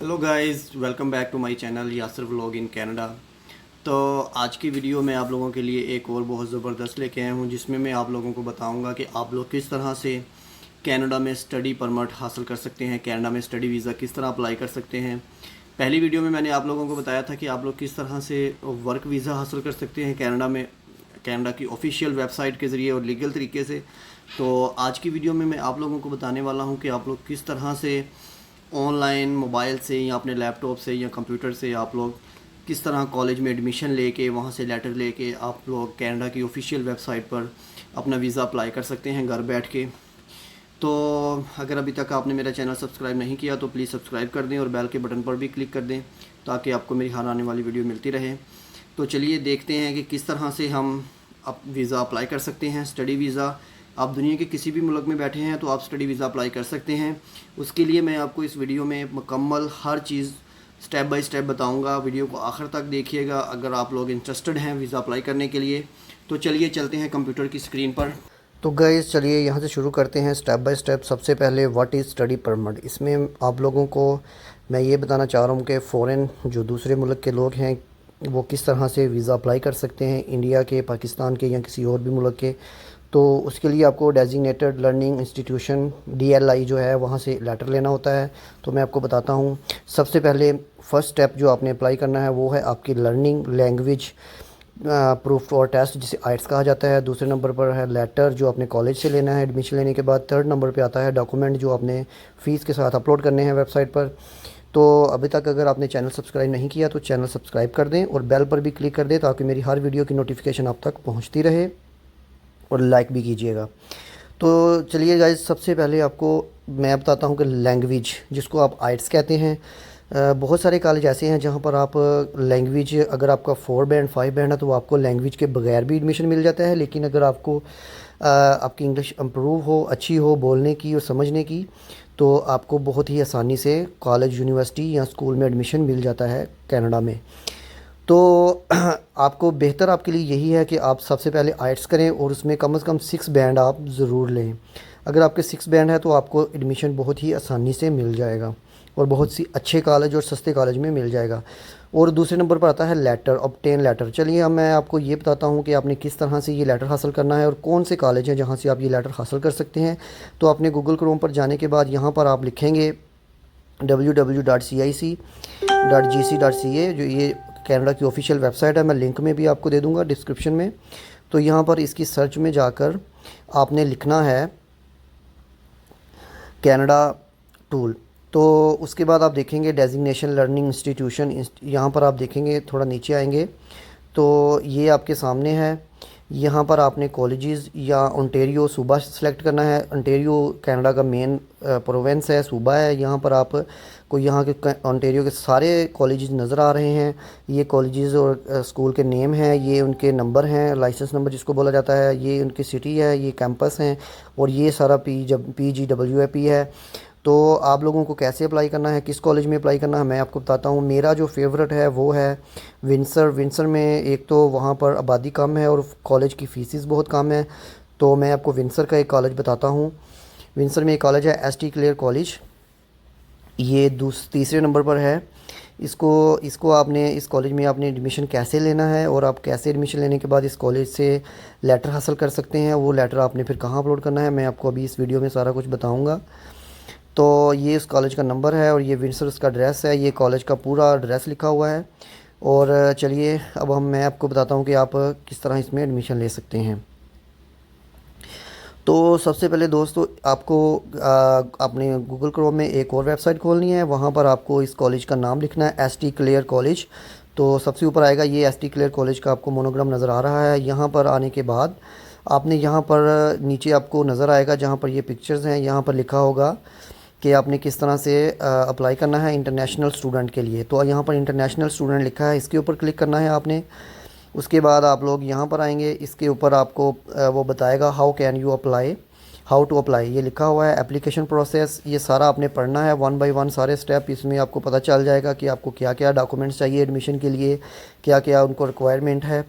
Hello guys, welcome back to my channel Yasir vlog in Canada. तो आज की video में आप लोगों के लिए एक और बहुत ज़बरदस्त लेके आया हूँ, जिसमें मैं आप लोगों को बताऊँगा कि आप लोग किस तरह से कनाडा में स्टडी परमिट हासिल कर सकते हैं, कनाडा में स्टडी वीज़ा किस तरह अप्लाई कर सकते हैं। पहली वीडियो में मैंने आप लोगों को बताया था कि आप लोग किस तरह से वर्क वीज़ा हासिल कर सकते हैं कनाडा में, कनाडा की ऑफिशियल वेबसाइट के ज़रिए और लीगल तरीके से। तो आज की वीडियो में मैं आप लोगों को बताने वाला हूँ कि आप लोग किस तरह से ऑनलाइन मोबाइल से या अपने लैपटॉप से या कंप्यूटर से आप लोग किस तरह कॉलेज में एडमिशन लेके वहाँ से लेटर लेके आप लोग कनाडा की ऑफिशियल वेबसाइट पर अपना वीज़ा अप्लाई कर सकते हैं घर बैठ के। तो अगर अभी तक आपने मेरा चैनल सब्सक्राइब नहीं किया तो प्लीज़ सब्सक्राइब कर दें और बेल के बटन पर भी क्लिक कर दें ताकि आपको मेरी हर आने वाली वीडियो मिलती रहे। तो चलिए देखते हैं कि किस तरह से हम अब वीज़ा अप्लाई कर सकते हैं, स्टडी वीज़ा। आप दुनिया के किसी भी मुल्क में बैठे हैं तो आप स्टडी वीज़ा अप्लाई कर सकते हैं। उसके लिए मैं आपको इस वीडियो में मुकम्मल हर चीज़ स्टेप बाय स्टेप बताऊंगा। वीडियो को आखिर तक देखिएगा अगर आप लोग इंटरेस्टेड हैं वीज़ा अप्लाई करने के लिए। तो चलिए चलते हैं कंप्यूटर की स्क्रीन पर। तो गाइस चलिए यहाँ से शुरू करते हैं स्टेप बाय स्टेप। सबसे पहले व्हाट इज़ स्टडी परमिट। इसमें आप लोगों को मैं ये बताना चाह रहा हूँ कि फ़ॉरेन जो दूसरे मुल्क के लोग हैं वो किस तरह से वीज़ा अप्लाई कर सकते हैं, इंडिया के, पाकिस्तान के या किसी और भी मुल्क के। तो उसके लिए आपको डेजिग्नेटेड लर्निंग इंस्टीट्यूशन DLI जो है वहाँ से लेटर लेना होता है। तो मैं आपको बताता हूँ। सबसे पहले फ़र्स्ट स्टेप जो आपने अप्लाई करना है वो है आपकी लर्निंग लैंग्वेज प्रूफ और टेस्ट, जिसे आइट्स कहा जाता है। दूसरे नंबर पर है लेटर जो आपने कॉलेज से लेना है एडमिशन लेने के बाद। थर्ड नंबर पे आता है डॉक्यूमेंट जो आपने फ़ीस के साथ अपलोड करने हैं वेबसाइट पर। तो अभी तक अगर आपने चैनल सब्सक्राइब नहीं किया तो चैनल सब्सक्राइब कर दें और बेल पर भी क्लिक कर दें ताकि मेरी हर वीडियो की नोटिफिकेशन आप तक पहुँचती रहे, और लाइक भी कीजिएगा। तो चलिए गाइस, सबसे पहले आपको मैं बताता हूँ कि लैंग्वेज जिसको आप आइट्स कहते हैं। बहुत सारे कॉलेज ऐसे हैं जहाँ पर आप लैंग्वेज, अगर आपका 4 बैंड 5 बैंड है तो आपको लैंग्वेज के बगैर भी एडमिशन मिल जाता है। लेकिन अगर आपको आपकी इंग्लिश इम्प्रूव हो, अच्छी हो बोलने की और समझने की, तो आपको बहुत ही आसानी से कॉलेज, यूनिवर्सिटी या स्कूल में एडमिशन मिल जाता है कनाडा में। तो आपको बेहतर आपके लिए यही है कि आप सबसे पहले आइट्स करें और उसमें कम से कम 6 बैंड आप ज़रूर लें। अगर आपके 6 बैंड है तो आपको एडमिशन बहुत ही आसानी से मिल जाएगा और बहुत सी अच्छे कॉलेज और सस्ते कॉलेज में मिल जाएगा। और दूसरे नंबर पर आता है लेटर, ऑब्टेन लेटर। चलिए अब मैं आपको ये बताता हूँ कि आपने किस तरह से ये लेटर हासिल करना है और कौन से कॉलेज हैं जहाँ से आप ये लेटर हासिल कर सकते हैं। तो आपने गूगल क्रोम पर जाने के बाद यहाँ पर आप लिखेंगे www.cic.gc.ca, जो ये कनाडा की ऑफिशियल वेबसाइट है। मैं लिंक में भी आपको दे दूंगा डिस्क्रिप्शन में। तो यहाँ पर इसकी सर्च में जाकर आपने लिखना है कनाडा टूल। तो उसके बाद आप देखेंगे डेजिग्नेशन लर्निंग इंस्टीट्यूशन, यहाँ पर आप देखेंगे, थोड़ा नीचे आएंगे तो ये आपके सामने है। यहाँ पर आपने कॉलेजेस या ओंटारियो सूबा सेलेक्ट करना है। ओंटारियो कनाडा का मेन प्रोविंस है, सूबा है। यहाँ पर आप को यहाँ के ओंटारियो के सारे कॉलेजेस नज़र आ रहे हैं। ये कॉलेजेस और स्कूल के नेम हैं, ये उनके नंबर हैं, लाइसेंस नंबर जिसको बोला जाता है, ये उनकी सिटी है, ये कैंपस हैं, और ये सारा PGWAP है। तो आप लोगों को कैसे अप्लाई करना है, किस कॉलेज में अप्लाई करना है, मैं आपको बताता हूँ। मेरा जो फेवरेट है वो है विंसर। विंसर में एक तो वहाँ पर आबादी कम है और कॉलेज की फ़ीसिस बहुत कम है। तो मैं आपको विंसर का एक कॉलेज बताता हूँ। विंसर में एक कॉलेज है ST क्लेयर कॉलेज, ये तीसरे नंबर पर है। इसको इसको आपने इस कॉलेज में आपने एडमिशन कैसे लेना है और आप कैसे एडमिशन लेने के बाद इस कॉलेज से लेटर हासिल कर सकते हैं, वो लेटर आपने फिर कहाँ अपलोड करना है, मैं आपको अभी इस वीडियो में सारा कुछ बताऊँगा। तो ये इस कॉलेज का नंबर है और ये विंसर उसका एड्रेस है। ये कॉलेज का पूरा एड्रेस लिखा हुआ है। और चलिए अब मैं आपको बताता हूँ कि आप किस तरह इसमें एडमिशन ले सकते हैं। तो सबसे पहले दोस्तों आपको अपने गूगल क्रोम में एक और वेबसाइट खोलनी है। वहाँ पर आपको इस कॉलेज का नाम लिखना है, ST क्लेयर कॉलेज। तो सबसे ऊपर आएगा ये ST क्लेयर कॉलेज का आपको मोनोग्राम नज़र आ रहा है। यहाँ पर आने के बाद आपने यहाँ पर नीचे आपको नज़र आएगा जहाँ पर ये पिक्चर्स हैं, यहाँ पर लिखा होगा कि आपने किस तरह से अप्लाई करना है इंटरनेशनल स्टूडेंट के लिए। तो यहाँ पर इंटरनेशनल स्टूडेंट लिखा है, इसके ऊपर क्लिक करना है आपने। उसके बाद आप लोग यहाँ पर आएंगे, इसके ऊपर आपको वो बताएगा how can you apply, how to apply, ये लिखा हुआ है। एप्लीकेशन प्रोसेस, ये सारा आपने पढ़ना है 1 बाय 1 सारे स्टेप। इसमें आपको पता चल जाएगा कि आपको क्या क्या डॉक्यूमेंट्स चाहिए एडमिशन के लिए, क्या क्या उनको रिक्वायरमेंट है।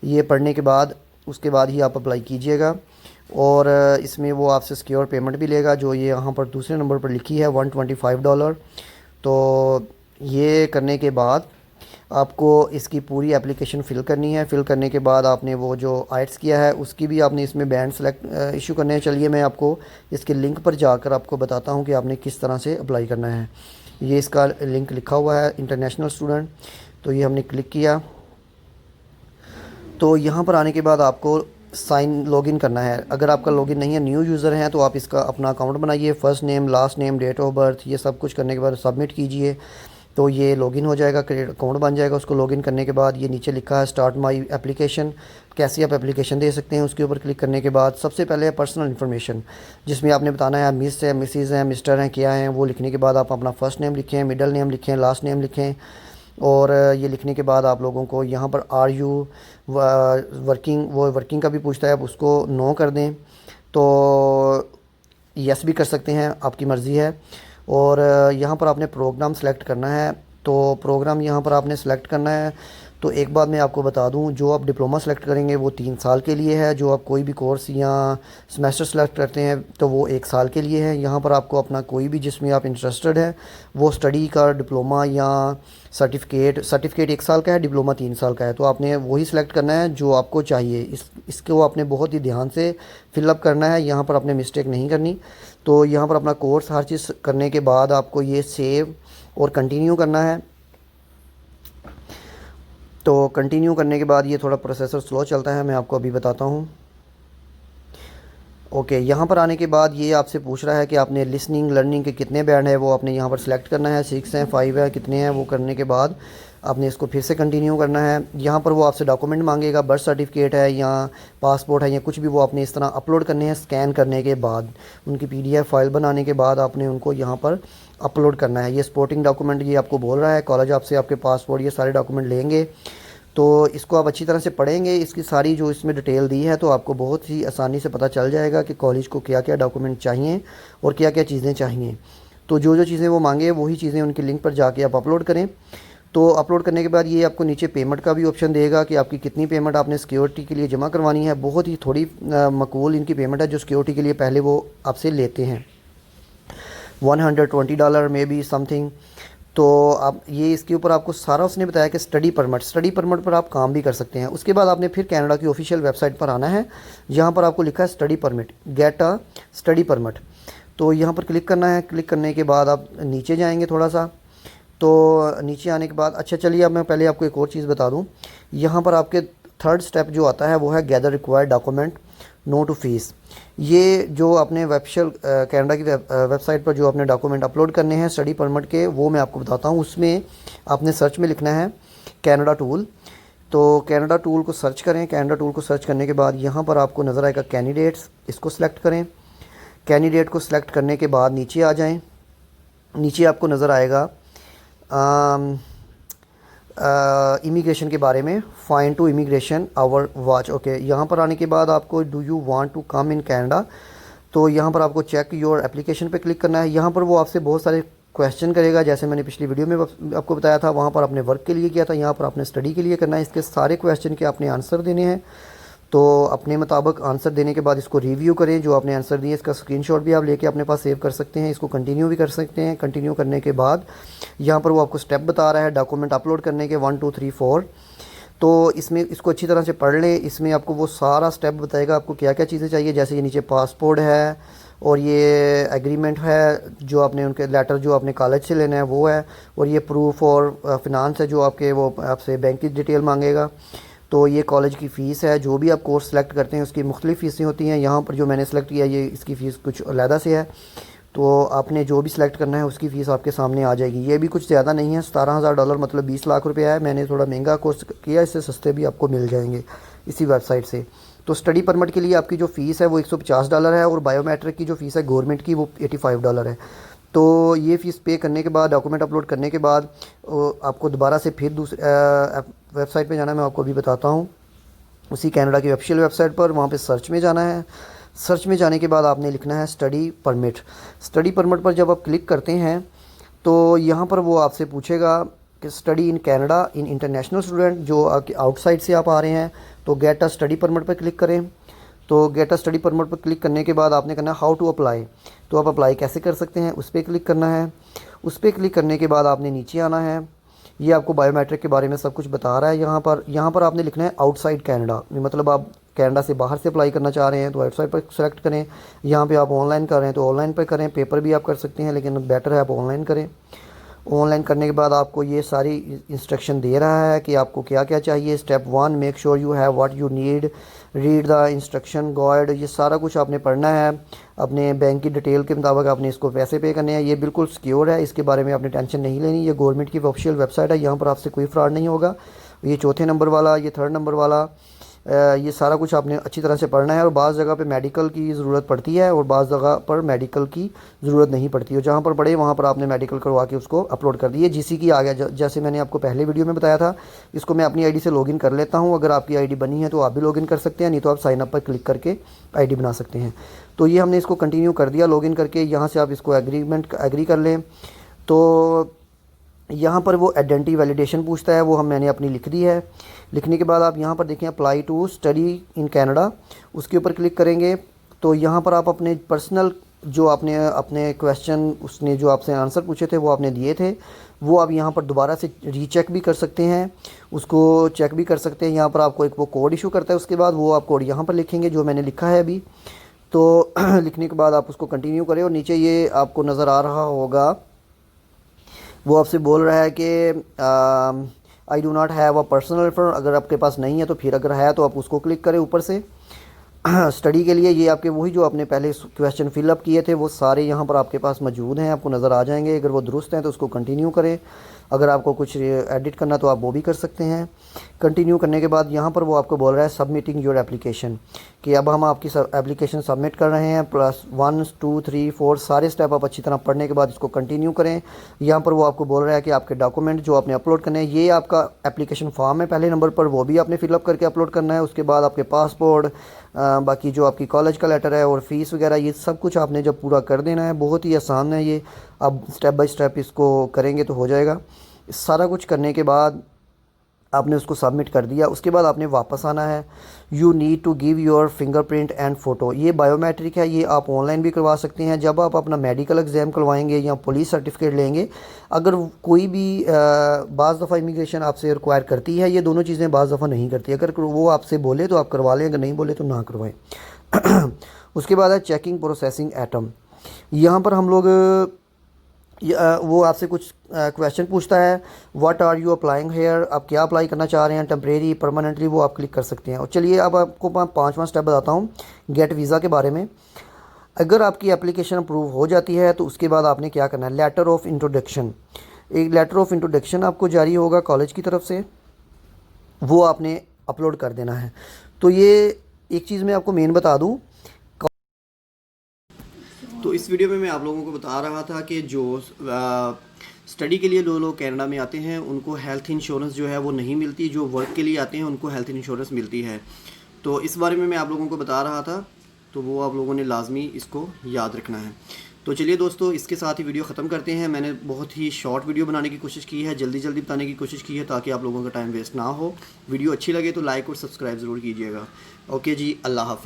ये पढ़ने के बाद उसके बाद ही आप अप्लाई कीजिएगा। और इसमें वो आपसे सिक्योर पेमेंट भी लेगा, जो ये यहाँ पर दूसरे नंबर पर लिखी है $125। तो ये करने के बाद आपको इसकी पूरी एप्लीकेशन फ़िल करनी है। फ़िल करने के बाद आपने वो जो आइट्स किया है उसकी भी आपने इसमें बैंड सेलेक्ट इशू करने हैं। चलिए मैं आपको इसके लिंक पर जाकर आपको बताता हूँ कि आपने किस तरह से अप्लाई करना है। ये इसका लिंक लिखा हुआ है इंटरनेशनल स्टूडेंट, तो ये हमने क्लिक किया। तो यहाँ पर आने के बाद आपको लॉगिन करना है। अगर आपका लॉगिन नहीं है, न्यू यूज़र हैं, तो आप इसका अपना अकाउंट बनाइए। First name, last name, date of birth, ये सब कुछ करने के बाद सबमिट कीजिए तो ये लॉगिन हो जाएगा, क्रिएट अकाउंट बन जाएगा। उसको लॉगिन करने के बाद ये नीचे लिखा है स्टार्ट माय एप्लीकेशन, कैसे आप एप्लीकेशन दे सकते हैं। उसके ऊपर क्लिक करने के बाद सबसे पहले है पर्सनल इन्फॉर्मेशन, जिसमें आपने बताना है मिस है, मिसिज़ हैं, मिस्टर हैं, क्या हैं। वो लिखने के बाद आप अपना फ़र्स्ट नेम लिखें, मिडल नेम लिखें, लास्ट नेम लिखें। और ये लिखने के बाद आप लोगों को यहाँ पर आर यू वर्किंग, वो वर्किंग का भी पूछता है, आप उसको नो कर दें। तो यस भी कर सकते हैं, आपकी मर्ज़ी है। और यहाँ पर आपने प्रोग्राम सेलेक्ट करना है। तो प्रोग्राम यहाँ पर आपने सेलेक्ट करना है। तो एक बात मैं आपको बता दूँ, जो आप डिप्लोमा सेलेक्ट करेंगे वो 3 साल के लिए है। जो आप कोई भी कोर्स या सेमेस्टर सेलेक्ट करते हैं तो वो 1 साल के लिए है। यहाँ पर आपको अपना कोई भी जिसमें आप इंटरेस्टेड है वो स्टडी का डिप्लोमा या सर्टिफिकेट 1 साल का है, डिप्लोमा 3 साल का है, तो आपने वही सिलेक्ट करना है जो आपको चाहिए। इसको आपने बहुत ही ध्यान से फिलअप करना है, यहाँ पर आपने मिस्टेक नहीं करनी। तो यहाँ पर अपना कोर्स हर चीज़ करने के बाद आपको ये सेव और कंटिन्यू करना है। तो कंटिन्यू करने के बाद ये थोड़ा प्रोसेसर स्लो चलता है, मैं आपको अभी बताता हूँ। ओके, यहाँ पर आने के बाद ये आपसे पूछ रहा है कि आपने लिसनिंग लर्निंग के कितने बैंड है, वो आपने यहाँ पर सिलेक्ट करना है। 6 हैं, 5 है, कितने हैं। वो करने के बाद आपने इसको फिर से कंटिन्यू करना है। यहाँ पर वो आपसे डॉक्यूमेंट मांगेगा, बर्थ सर्टिफिकेट है या पासपोर्ट है या कुछ भी, वो आपने इस तरह अपलोड करने हैं। स्कैन करने के बाद उनकी PDF फाइल बनाने के बाद आपने उनको यहाँ पर अपलोड करना है। ये सपोर्टिंग डॉक्यूमेंट ये आपको बोल रहा है, कॉलेज आपसे आपके पासपोर्ट ये सारे डॉक्यूमेंट लेंगे। तो इसको आप अच्छी तरह से पढ़ेंगे, इसकी सारी जो इसमें डिटेल दी है, तो आपको बहुत ही आसानी से पता चल जाएगा कि कॉलेज को क्या क्या डॉक्यूमेंट चाहिए और क्या क्या चीज़ें चाहिए। तो जो जो चीज़ें वो मांगे वही चीज़ें उनकी लिंक पर जाके आप अपलोड करें। तो अपलोड करने के बाद ये आपको नीचे पेमेंट का भी ऑप्शन देगा कि आपकी कितनी पेमेंट आपने सिक्योरिटी के लिए जमा करवानी है। बहुत ही थोड़ी मकबूल इनकी पेमेंट है जो सिक्योरिटी के लिए पहले वो आपसे लेते हैं, $120 मे बी समथिंग। तो आप ये इसके ऊपर आपको सारा उसने बताया कि स्टडी परमिट पर आप काम भी कर सकते हैं। उसके बाद आपने फिर कनाडा की ऑफिशियल वेबसाइट पर आना है। यहाँ पर आपको लिखा है study permit, get a study permit. तो यहाँ पर क्लिक करना है। क्लिक करने के बाद आप नीचे जाएंगे थोड़ा सा। तो नीचे आने के बाद अच्छा चलिए अब मैं पहले आपको एक और चीज़ बता दूँ। यहाँ पर आपके थर्ड स्टेप जो आता है वो है gather required document, no to fees. ये जो आपने कनाडा की वेबसाइट पर जो आपने डॉक्यूमेंट अपलोड करने हैं स्टडी परमिट के, वो मैं आपको बताता हूँ। उसमें आपने सर्च में लिखना है कनाडा टूल। तो कनाडा टूल को सर्च करें। कनाडा टूल को सर्च करने के बाद यहाँ पर आपको नज़र आएगा कैंडिडेट्स, इसको सिलेक्ट करें। कैंडिडेट को सिलेक्ट करने के बाद नीचे आ जाएँ। नीचे आपको नज़र आएगा इमिग्रेशन के बारे में, fine to immigration our watch. Okay, यहाँ पर आने के बाद आपको do you want to come in Canada, तो यहाँ पर आपको चेक योर एप्लीकेशन पे क्लिक करना है। यहाँ पर वो आपसे बहुत सारे क्वेश्चन करेगा, जैसे मैंने पिछली वीडियो में आपको बताया था। वहाँ पर आपने वर्क के लिए किया था, यहाँ पर आपने स्टडी के लिए करना है। इसके सारे क्वेश्चन के आपने आंसर देने हैं। तो अपने मुताबिक आंसर देने के बाद इसको रिव्यू करें जो आपने आंसर दिए। इसका स्क्रीनशॉट भी आप लेके अपने पास सेव कर सकते हैं। इसको कंटिन्यू भी कर सकते हैं। कंटिन्यू करने के बाद यहाँ पर वो आपको स्टेप बता रहा है डॉक्यूमेंट अपलोड करने के 1 2 3 4। तो इसमें इसको अच्छी तरह से पढ़ लें। इसमें आपको वो सारा स्टेप बताएगा आपको क्या क्या चीज़ें चाहिए। जैसे ये नीचे पासपोर्ट है और ये एग्रीमेंट है जो आपने उनके लेटर जो आपने कॉलेज से लेना है वो है, और ये प्रूफ और फिनांस है जो आपके वो आपसे बैंक की डिटेल मांगेगा। तो ये कॉलेज की फ़ीस है। जो भी आप कोर्स सेलेक्ट करते हैं उसकी मुख्तलिफ़ फ़ीसें होती हैं। यहाँ पर जो मैंने सेलेक्ट किया ये इसकी फ़ीस कुछ अलहदा से है। तो आपने जो भी सिलेक्ट करना है उसकी फ़ीस आपके सामने आ जाएगी। ये भी कुछ ज़्यादा नहीं है, $17,000 मतलब 20 लाख रुपये है। मैंने थोड़ा महंगा कोर्स किया, इससे सस्ते भी आपको मिल जाएंगे इसी वेबसाइट से। तो स्टडी परमिट के लिए आपकी जो फ़ीस है वो $150 है, और बायोमेट्रिक की जो फ़ीस है गवर्नमेंट की वो $85 है। तो ये फ़ीस पे करने के बाद डॉक्यूमेंट अपलोड करने के बाद आपको दोबारा से फिर दूसरे वेबसाइट पे जाना है। मैं आपको अभी बताता हूँ। उसी कनाडा की ऑफिशियल वेबसाइट पर वहाँ पे सर्च में जाना है। सर्च में जाने के बाद आपने लिखना है स्टडी परमिट। स्टडी परमिट पर जब आप क्लिक करते हैं तो यहाँ पर वो आपसे पूछेगा कि study in Canada in international student, जो आउटसाइड से आप आ रहे हैं, तो गेट अ स्टडी परमिट पर क्लिक करें। तो गेट अ स्टडी परमिट पर क्लिक करने के बाद आपने करना है हाउ टू अप्लाई, तो आप अप्लाई कैसे कर सकते हैं उस पर क्लिक करना है। उस पर क्लिक करने के बाद आपने नीचे आना है। ये आपको बायोमेट्रिक के बारे में सब कुछ बता रहा है। यहाँ पर आपने लिखना है आउटसाइड कनाडा, मतलब आप कनाडा से बाहर से अप्लाई करना चाह रहे हैं तो आउटसाइड पर सेलेक्ट करें। यहाँ पे आप ऑनलाइन कर रहे हैं तो ऑनलाइन पर करें, पेपर भी आप कर सकते हैं लेकिन बेटर है आप ऑनलाइन करें। ऑनलाइन करने के बाद आपको ये सारी इंस्ट्रक्शन दे रहा है कि आपको क्या क्या चाहिए। Step 1, make sure you have what you need, read the instruction guide. ये सारा कुछ आपने पढ़ना है। अपने बैंक की डिटेल के मुताबिक आपने इसको पैसे पे करने हैं। ये बिल्कुल सिक्योर है, इसके बारे में आपने टेंशन नहीं लेनी। ये गवर्नमेंट की ऑफिशियल वेबसाइट है, यहाँ पर आपसे कोई फ्रॉड नहीं होगा। ये चौथे नंबर वाला, ये थर्ड नंबर वाला, ये सारा कुछ आपने अच्छी तरह से पढ़ना है। और बाज़ जगह पे मेडिकल की ज़रूरत पड़ती है और बाज़ जगह पर मेडिकल की ज़रूरत नहीं पड़ती है। जहाँ पर पढ़े वहाँ पर आपने मेडिकल करवा के उसको अपलोड कर दिए। जीसी की आ गया, जैसे मैंने आपको पहले वीडियो में बताया था। इसको मैं अपनी आईडी से लॉगिन कर लेता हूँ। अगर आपकी आईडी बनी है तो आप भी लॉगिन कर सकते हैं, नहीं तो आप साइन अप पर क्लिक करके आईडी बना सकते हैं। तो ये हमने इसको कंटिन्यू कर दिया लॉगिन करके। यहाँ से आप इसको एग्री कर लें। तो यहाँ पर वो आइडेंटिटी वैलिडेशन पूछता है, वो मैंने अपनी लिख दी है। लिखने के बाद आप यहाँ पर देखें apply to study in Canada, उसके ऊपर क्लिक करेंगे तो यहाँ पर आप अपने पर्सनल जो आपने अपने क्वेश्चन उसने जो आपसे आंसर पूछे थे वो आपने दिए थे, वो आप यहाँ पर दोबारा से रीचेक भी कर सकते हैं, उसको चेक भी कर सकते हैं। यहाँ पर आपको एक वो कोड इशू करता है, उसके बाद वो आप कोड यहाँ पर लिखेंगे जो मैंने लिखा है अभी। तो लिखने के बाद आप उसको कंटिन्यू करें और नीचे ये आपको नज़र आ रहा होगा, वो आपसे बोल रहा है कि I do not have a personal refer. अगर आपके पास नहीं है तो फिर अगर है तो आप उसको क्लिक करें ऊपर से। स्टडी के लिए ये आपके वही जो आपने पहले क्वेश्चन फिलअप किए थे वो सारे यहाँ पर आपके पास मौजूद हैं, आपको नज़र आ जाएंगे। अगर वो दुरुस्त हैं तो उसको कंटिन्यू करें। अगर आपको कुछ एडिट करना तो आप वो भी कर सकते हैं। कंटिन्यू करने के बाद यहाँ पर वो आपको बोल रहा है सबमिटिंग योर एप्लीकेशन, कि अब हम आपकी एप्लीकेशन सबमिट कर रहे हैं। +1 2 3 4 सारे स्टेप आप अच्छी तरह पढ़ने के बाद इसको कंटिन्यू करें। यहाँ पर वो आपको बोल रहा है कि आपके डॉक्यूमेंट जो आपने अपलोड करने हैं, ये आपका एप्लीकेशन फॉर्म है पहले नंबर पर, वो भी आपने फिलअप करके अपलोड करना है। उसके बाद आपके पासपोर्ट, बाकी जो आपकी कॉलेज का लेटर है और फ़ीस वगैरह, ये सब कुछ आपने जब पूरा कर देना है। बहुत ही आसान है ये, अब स्टेप बाय स्टेप इसको करेंगे तो हो जाएगा। सारा कुछ करने के बाद आपने उसको सबमिट कर दिया। उसके बाद आपने वापस आना है। You need to give your fingerprint and photo. ये बायोमेट्रिक है, ये आप ऑनलाइन भी करवा सकते हैं। जब आप अपना मेडिकल एग्ज़ाम करवाएंगे या पुलिस सर्टिफिकेट लेंगे, अगर कोई भी बाज़ दफ़ा इमिग्रेशन आपसे रिक्वायर करती है, ये दोनों चीज़ें बाज़ दफ़ा नहीं करती। अगर वो आपसे बोले तो आप करवा लें, अगर नहीं बोले तो ना करवाएं। उसके बाद है चेकिंग प्रोसेसिंग एटम। यहाँ पर हम लोग वो आपसे कुछ क्वेश्चन पूछता है, what are you applying here, आप क्या अप्लाई करना चाह रहे हैं, टेम्परेरी परमानेंटली, वो आप क्लिक कर सकते हैं। और चलिए अब आपको 5वां स्टेप बताता हूँ गेट वीज़ा के बारे में। अगर आपकी एप्लीकेशन अप्रूव हो जाती है तो उसके बाद आपने क्या करना है, लेटर ऑफ इंट्रोडक्शन। एक लेटर ऑफ इंट्रोडक्शन आपको जारी होगा कॉलेज की तरफ से, वो आपने अपलोड कर देना है। तो ये एक चीज़ मैं आपको मेन बता दूँ, तो इस वीडियो में मैं आप लोगों को बता रहा था कि जो स्टडी के लिए जो लोग कनाडा में आते हैं उनको हेल्थ इंश्योरेंस जो है वो नहीं मिलती, जो वर्क के लिए आते हैं उनको हेल्थ इंश्योरेंस मिलती है। तो इस बारे में मैं आप लोगों को बता रहा था, तो वो आप लोगों ने लाजमी इसको याद रखना है। तो चलिए दोस्तों, इसके साथ ही वीडियो ख़त्म करते हैं। मैंने बहुत ही शॉर्ट वीडियो बनाने की कोशिश की है, जल्दी जल्दी बताने की कोशिश की है ताकि आप लोगों का टाइम वेस्ट ना हो। वीडियो अच्छी लगे तो लाइक और सब्सक्राइब ज़रूर कीजिएगा। ओके जी, अल्लाह हाफ़िज़।